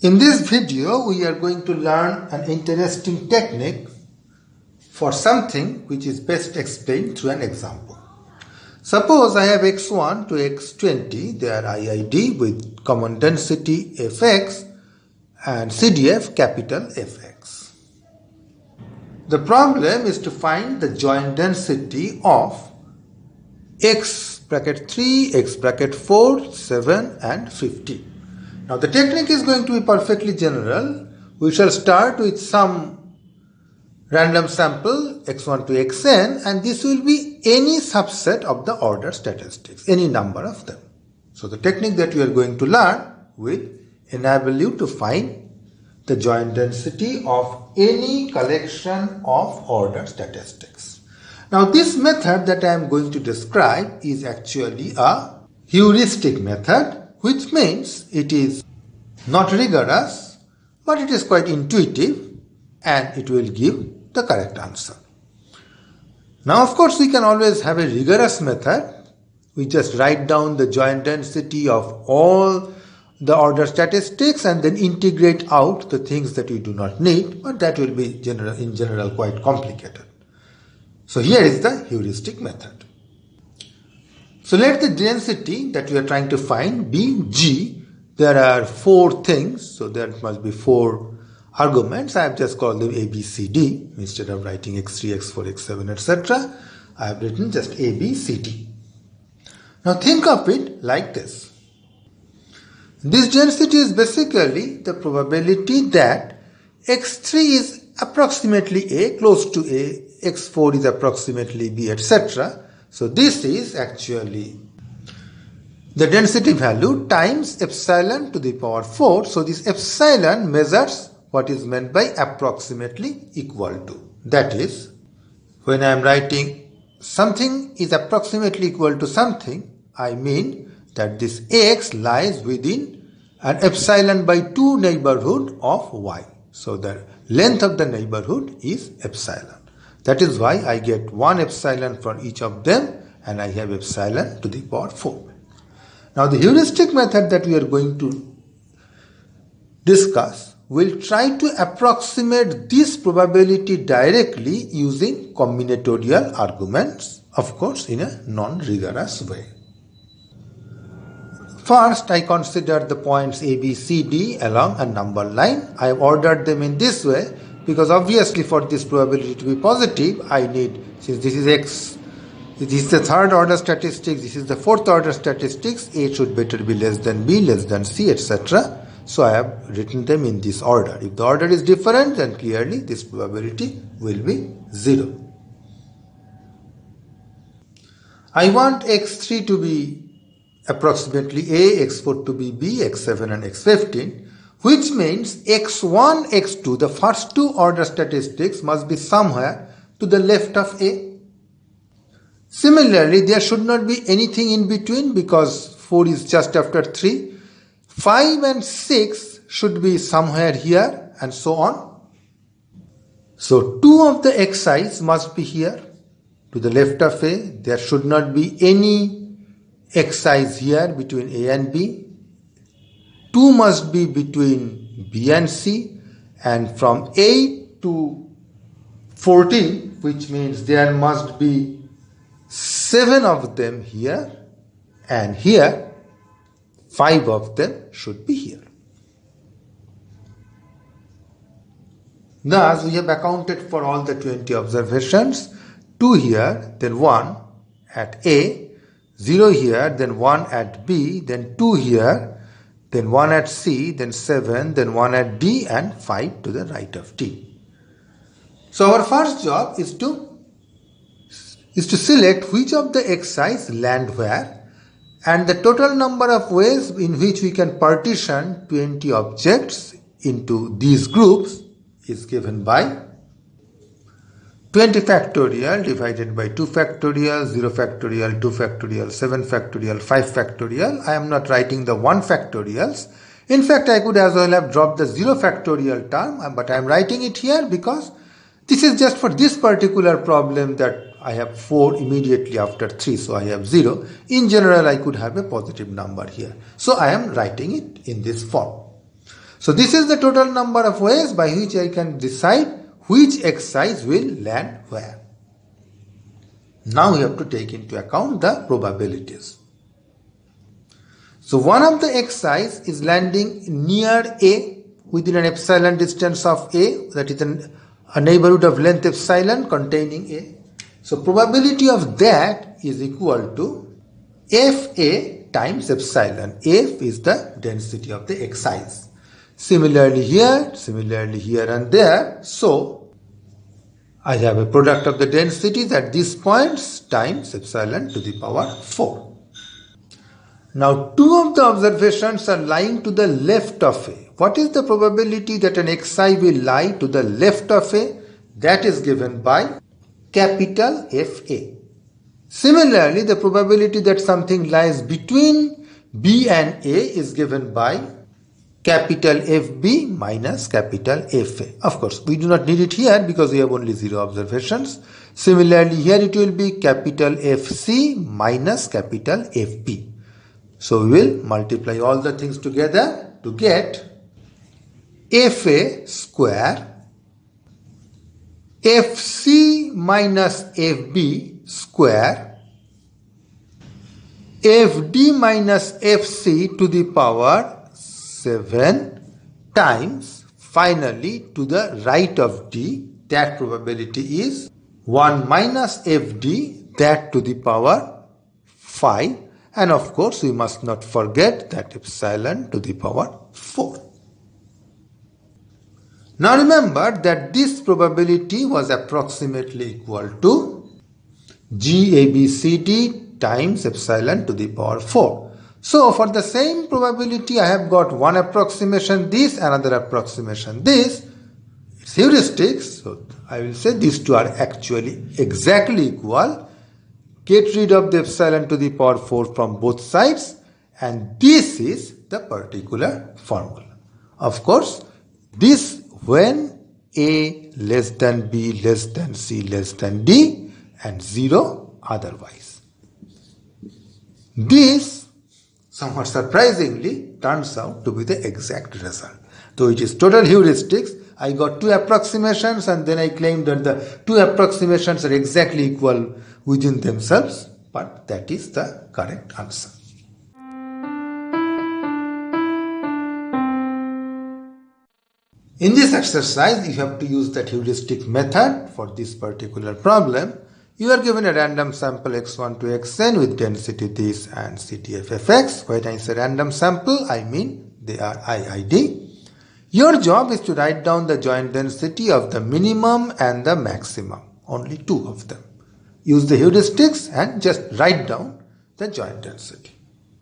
In this video, we are going to learn an interesting technique for something which is best explained through an example. Suppose I have x1 to x20, they are IID with common density fx and CDF capital Fx. The problem is to find the joint density of x bracket 3, x bracket 4, 7 and 15. Now the technique is going to be perfectly general. We shall start with some random sample x1 to xn, and this will be any subset of the order statistics, any number of them. So the technique that we are going to learn will enable you to find the joint density of any collection of order statistics. Now this method that I am going to describe is actually a heuristic method, which means it is not rigorous, but it is quite intuitive and it will give the correct answer. Now of course we can always have a rigorous method. We just write down the joint density of all the order statistics and then integrate out the things that we do not need, but that will be in general quite complicated. So here is the heuristic method. So let the density that we are trying to find be G. There are 4 things, so there must be 4 arguments. I have just called them A, B, C, D. Instead of writing x3, x4, x7, etc., I have written just A, B, C, D. Now think of it like this. This density is basically the probability that x3 is approximately A, close to A, x4 is approximately B, etc. So this is actually the density value times epsilon to the power 4. So this epsilon measures what is meant by approximately equal to. That is, when I am writing something is approximately equal to something, I mean that this x lies within an epsilon by 2 neighborhood of y. So the length of the neighborhood is epsilon. That is why I get 1 epsilon for each of them and I have epsilon to the power 4. Now the heuristic method that we are going to discuss will try to approximate this probability directly using combinatorial arguments, of course in a non-rigorous way. First, I consider the points A, B, C, D along a number line. I have ordered them in this way because obviously for this probability to be positive, I need, since this is x, this is the third order statistics, this is the fourth order statistics, A should better be less than B, less than C, etc. So I have written them in this order. If the order is different, then clearly this probability will be 0. I want x3 to be approximately A, x4 to be B, x7 and x15, which means x1, x2, the first 2 order statistics must be somewhere to the left of A. Similarly, there should not be anything in between because 4 is just after 3. 5 and 6 should be somewhere here and so on. So 2 of the xi's must be here to the left of A. There should not be any xi's here between A and B. 2 must be between B and C, and from 8 to 14, which means there must be 7 of them here, and here 5 of them should be here. Thus, we have accounted for all the 20 observations, 2 here, then 1 at A, 0 here, then 1 at B, then 2 here, then 1 at C, then 7, then 1 at D, and 5 to the right of D. So our first job is to select which of the xi's land where, and the total number of ways in which we can partition 20 objects into these groups is given by 20 factorial divided by 2 factorial, 0 factorial, 2 factorial, 7 factorial, 5 factorial. I am not writing the 1 factorials. In fact, I could as well have dropped the 0 factorial term, but I am writing it here because this is just for this particular problem that I have 4 immediately after 3, so I have 0. In general, I could have a positive number here. So I am writing it in this form. So this is the total number of ways by which I can decide which exercise will land where. Now we have to take into account the probabilities. So one of the exercise is landing near A within an epsilon distance of A, that is a neighborhood of length epsilon containing A. So probability of that is equal to Fa times epsilon. F is the density of the exercise. Similarly here and there. So I have a product of the densities at these points times epsilon to the power 4. Now two of the observations are lying to the left of A. What is the probability that an xi will lie to the left of A? That is given by capital Fa. Similarly, the probability that something lies between B and A is given by capital FB minus capital Fa. Of course, we do not need it here because we have only 0 observations. Similarly, here it will be capital FC minus capital FB. So we will multiply all the things together to get Fa square FC minus FB square FD minus FC to the power 7 times finally to the right of D. That probability is 1 minus FD, that to the power 5. And of course, we must not forget that epsilon to the power 4. Now remember that this probability was approximately equal to GABCD times epsilon to the power 4. So for the same probability, I have got one approximation this, another approximation this. It's heuristics. So I will say these two are actually exactly equal. Get rid of the epsilon to the power 4 from both sides, and this is the particular formula. Of course, this when A less than B less than C less than D and 0 otherwise. This, somewhat surprisingly, turns out to be the exact result. Though it is total heuristics, I got two approximations and then I claimed that the two approximations are exactly equal within themselves, but that is the correct answer. In this exercise, you have to use that heuristic method for this particular problem. You are given a random sample x1 to xn with density this and CTFFX. When I say random sample, I mean they are IID. Your job is to write down the joint density of the minimum and the maximum, only two of them. Use the heuristics and just write down the joint density.